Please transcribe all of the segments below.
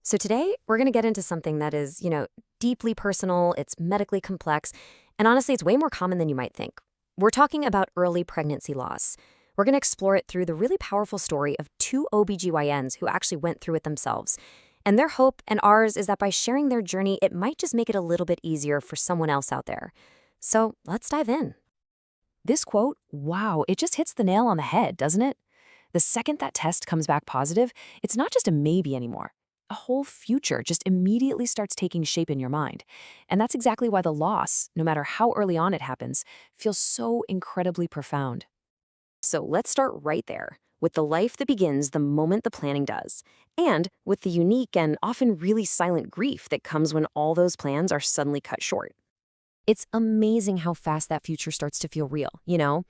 So today, we're going to get into something that is, deeply personal, it's medically complex, and honestly, it's way more common than you might think. We're talking about early pregnancy loss. We're going to explore it through the really powerful story of two OB-GYNs who actually went through it themselves. And their hope and ours is that by sharing their journey, it might just make it a little bit easier for someone else out there. So let's dive in. This quote, wow, it just hits the nail on the head, doesn't it? The second that test comes back positive, it's not just a maybe anymore. A whole future just immediately starts taking shape in your mind. And that's exactly why the loss, no matter how early on it happens, feels so incredibly profound. So let's start right there, with the life that begins the moment the planning does, and with the unique and often really silent grief that comes when all those plans are suddenly cut short. It's amazing how fast that future starts to feel real, you know?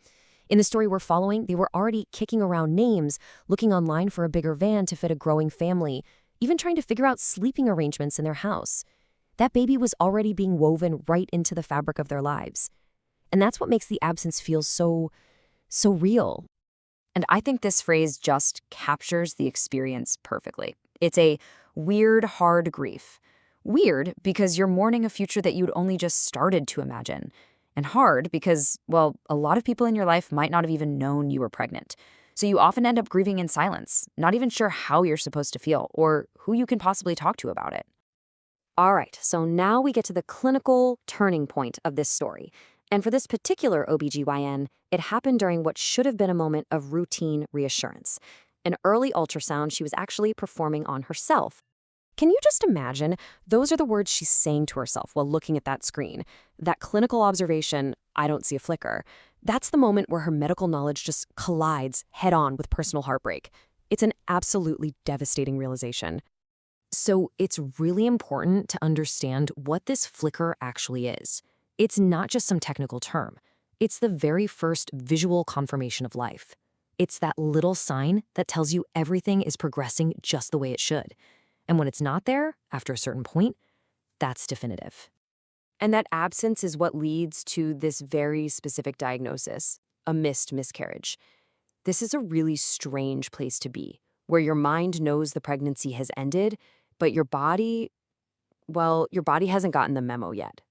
In the story we're following, they were already kicking around names, looking online for a bigger van to fit a growing family, even trying to figure out sleeping arrangements in their house. That baby was already being woven right into the fabric of their lives. And that's what makes the absence feel so real. And I think this phrase just captures the experience perfectly. It's a weird, hard grief. Weird because you're mourning a future that you'd only just started to imagine. And hard because, well, a lot of people in your life might not have even known you were pregnant. So you often end up grieving in silence, not even sure how you're supposed to feel or who you can possibly talk to about it. All right, so now we get to the clinical turning point of this story. And for this particular OB-GYN, it happened during what should have been a moment of routine reassurance. An early ultrasound she was actually performing on herself. Can you just imagine? Those are the words she's saying to herself while looking at that screen. That clinical observation, I don't see a flicker. That's the moment where her medical knowledge just collides head-on with personal heartbreak. It's an absolutely devastating realization. So it's really important to understand what this flicker actually is. It's not just some technical term. It's the very first visual confirmation of life. It's that little sign that tells you everything is progressing just the way it should. And when it's not there, after a certain point, that's definitive. And that absence is what leads to this very specific diagnosis, a missed miscarriage. This is a really strange place to be, where your mind knows the pregnancy has ended, but your body, well, your body hasn't gotten the memo yet.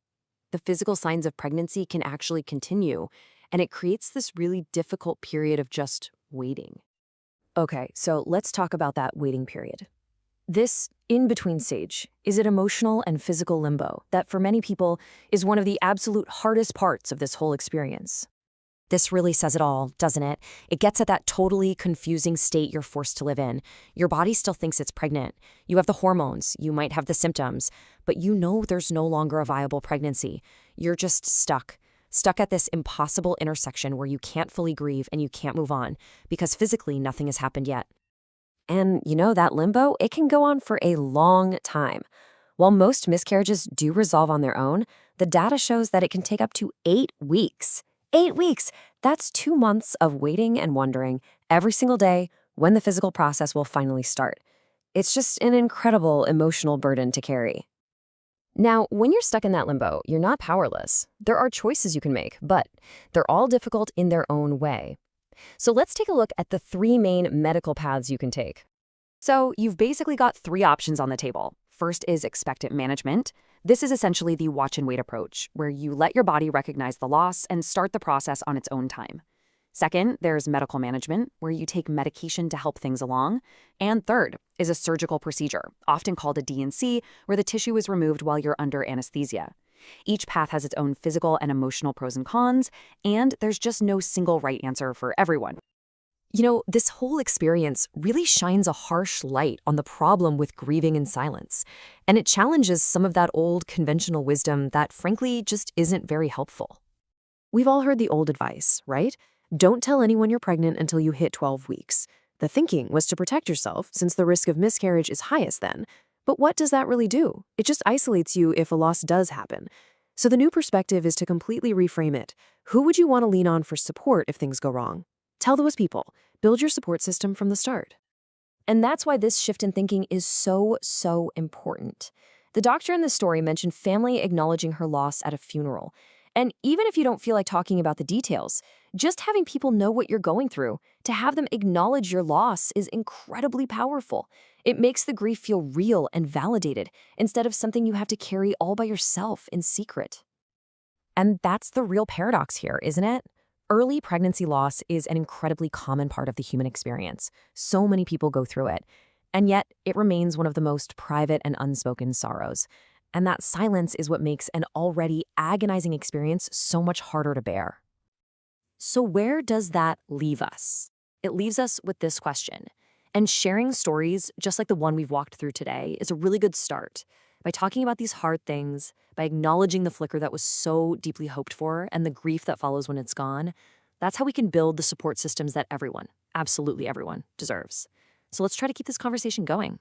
The physical signs of pregnancy can actually continue, and it creates this really difficult period of just waiting. Okay, so let's talk about that waiting period. This in-between stage is an emotional and physical limbo that for many people is one of the absolute hardest parts of this whole experience. This really says it all, doesn't it? It gets at that totally confusing state you're forced to live in. Your body still thinks it's pregnant. You have the hormones, you might have the symptoms, but you know there's no longer a viable pregnancy. You're just stuck at this impossible intersection where you can't fully grieve and you can't move on because physically nothing has happened yet. And that limbo, it can go on for a long time. While most miscarriages do resolve on their own, the data shows that it can take up to 8 weeks. 8 weeks! That's 2 months of waiting and wondering every single day when the physical process will finally start. It's just an incredible emotional burden to carry. Now, when you're stuck in that limbo, you're not powerless. There are choices you can make, but they're all difficult in their own way. So let's take a look at the 3 main medical paths you can take. So you've basically got 3 options on the table. First is expectant management. This is essentially the watch and wait approach, where you let your body recognize the loss and start the process on its own time. Second, there's medical management, where you take medication to help things along. And third is a surgical procedure, often called a D&C, where the tissue is removed while you're under anesthesia. Each path has its own physical and emotional pros and cons, and there's just no single right answer for everyone. This whole experience really shines a harsh light on the problem with grieving in silence, and it challenges some of that old conventional wisdom that frankly just isn't very helpful. We've all heard the old advice, right? Don't tell anyone you're pregnant until you hit 12 weeks. The thinking was to protect yourself since the risk of miscarriage is highest then. But what does that really do? It just isolates you if a loss does happen. So the new perspective is to completely reframe it. Who would you want to lean on for support if things go wrong? Tell those people. Build your support system from the start. And that's why this shift in thinking is so important. The doctor in the story mentioned family acknowledging her loss at a funeral. And even if you don't feel like talking about the details, Just having people know what you're going through, to have them acknowledge your loss is incredibly powerful. It makes the grief feel real and validated instead of something you have to carry all by yourself in secret. And that's the real paradox here, isn't it? Early pregnancy loss is an incredibly common part of the human experience. So many people go through it. And yet, it remains one of the most private and unspoken sorrows. And that silence is what makes an already agonizing experience so much harder to bear. So where does that leave us? It leaves us with this question. And sharing stories, just like the one we've walked through today, is a really good start. By talking about these hard things, by acknowledging the flicker that was so deeply hoped for and the grief that follows when it's gone, that's how we can build the support systems that everyone, absolutely everyone, deserves. So let's try to keep this conversation going.